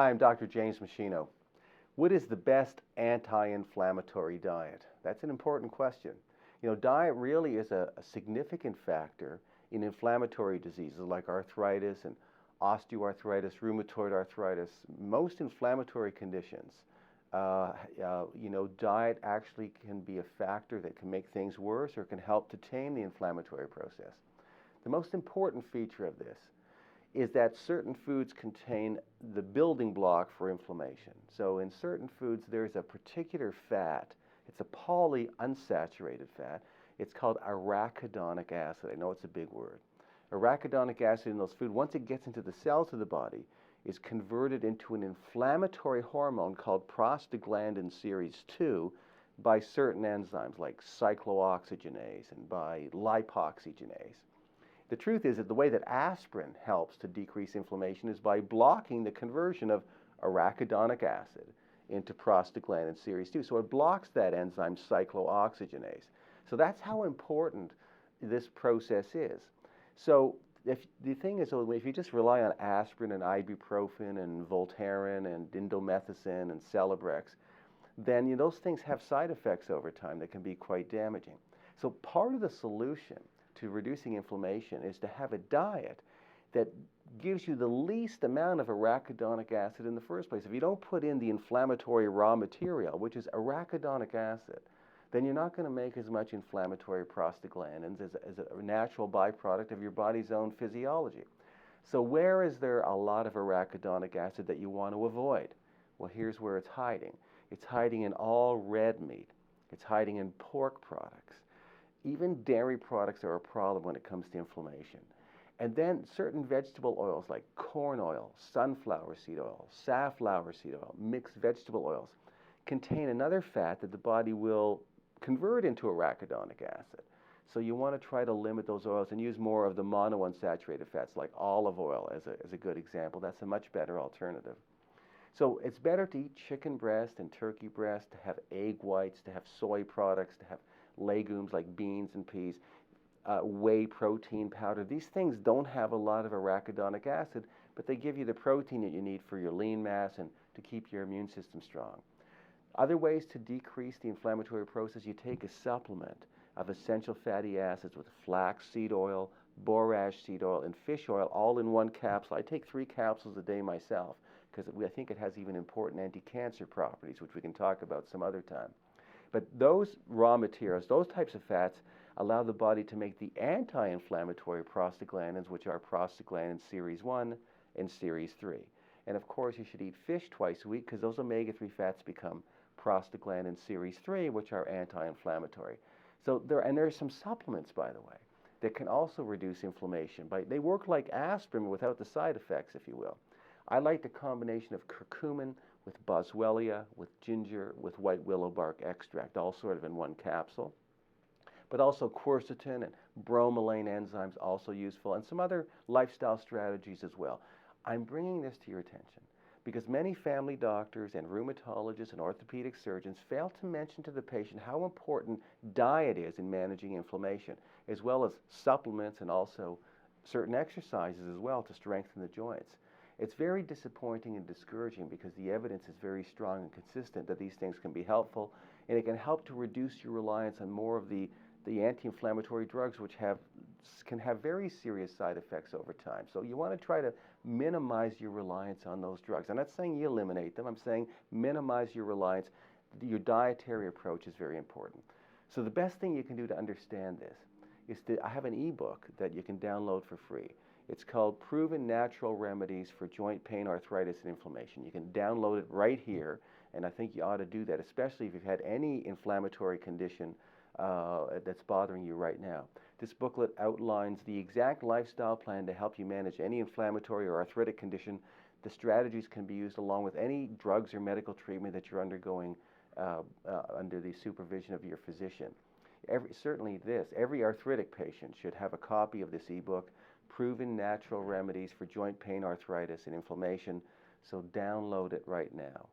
Hi, I'm Dr. James Machino. What is the best anti-inflammatory diet? That's an important question. Diet really is a significant factor in inflammatory diseases like arthritis and osteoarthritis, rheumatoid arthritis, most inflammatory conditions. Diet actually can be a factor that can make things worse or can help to tame the inflammatory process. The most important feature of this is that certain foods contain the building block for inflammation. So in certain foods, there's a particular fat. It's a polyunsaturated fat. It's called arachidonic acid. I know it's a big word. Arachidonic acid in those foods, once it gets into the cells of the body, is converted into an inflammatory hormone called prostaglandin series 2 by certain enzymes like cyclooxygenase and by lipoxygenase. The truth is that the way that aspirin helps to decrease inflammation is by blocking the conversion of arachidonic acid into prostaglandin series 2. So it blocks that enzyme cyclooxygenase. So that's how important this process is. So the thing is, if you just rely on aspirin and ibuprofen and Voltaren and indomethacin and Celebrex, then those things have side effects over time that can be quite damaging. So part of the solution to reducing inflammation is to have a diet that gives you the least amount of arachidonic acid in the first place. If you don't put in the inflammatory raw material, which is arachidonic acid, then you're not going to make as much inflammatory prostaglandins as a natural byproduct of your body's own physiology. So where is there a lot of arachidonic acid that you want to avoid? Well, here's where it's hiding. It's hiding in all red meat. It's hiding in pork products. Even dairy products are a problem when it comes to inflammation. And then certain vegetable oils like corn oil, sunflower seed oil, safflower seed oil, mixed vegetable oils contain another fat that the body will convert into arachidonic acid. So you want to try to limit those oils and use more of the monounsaturated fats like olive oil as a good example. That's a much better alternative. So it's better to eat chicken breast and turkey breast, to have egg whites, to have soy products, to have legumes like beans and peas, whey protein powder. These things don't have a lot of arachidonic acid, but they give you the protein that you need for your lean mass and to keep your immune system strong. Other ways to decrease the inflammatory process, you take a supplement of essential fatty acids with flaxseed oil, borage seed oil, and fish oil all in one capsule. I take 3 capsules a day myself because I think it has even important anti-cancer properties, which we can talk about some other time. But those raw materials, those types of fats, allow the body to make the anti-inflammatory prostaglandins, which are prostaglandin series 1 and series 3. And of course, you should eat fish twice a week because those omega-3 fats become prostaglandin series 3, which are anti-inflammatory. So there are some supplements, by the way, that can also reduce inflammation. They work like aspirin without the side effects, if you will. I like the combination of curcumin with boswellia, with ginger, with white willow bark extract, all sort of in one capsule. But also quercetin and bromelain enzymes also useful, and some other lifestyle strategies as well. I'm bringing this to your attention because many family doctors and rheumatologists and orthopedic surgeons fail to mention to the patient how important diet is in managing inflammation, as well as supplements and also certain exercises as well to strengthen the joints. It's very disappointing and discouraging because the evidence is very strong and consistent that these things can be helpful, and it can help to reduce your reliance on more of the anti-inflammatory drugs, which can have very serious side effects over time. So you want to try to minimize your reliance on those drugs. I'm not saying you eliminate them. I'm saying minimize your reliance. Your dietary approach is very important. So the best thing you can do to understand this is I have an eBook that you can download for free. It's called Proven Natural Remedies for Joint Pain, Arthritis, and Inflammation. You can download it right here, and I think you ought to do that, especially if you've had any inflammatory condition that's bothering you right now. This booklet outlines the exact lifestyle plan to help you manage any inflammatory or arthritic condition. The strategies can be used along with any drugs or medical treatment that you're undergoing under the supervision of your physician. Every arthritic patient should have a copy of this ebook, Proven Natural Remedies for Joint Pain, Arthritis, and Inflammation. So download it right now.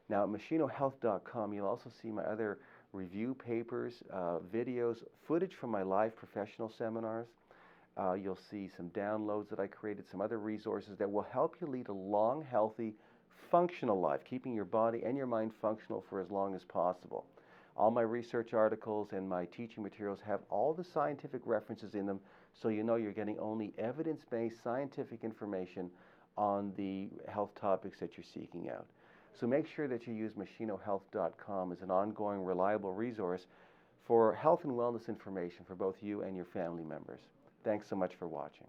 Now at machinohealth.com, you'll also see my other review papers, videos, footage from my live professional seminars. You'll see some downloads that I created, some other resources that will help you lead a long, healthy, functional life, keeping your body and your mind functional for as long as possible. All my research articles and my teaching materials have all the scientific references in them, so you know you're getting only evidence-based scientific information on the health topics that you're seeking out. So make sure that you use machinohealth.com as an ongoing, reliable resource for health and wellness information for both you and your family members. Thanks so much for watching.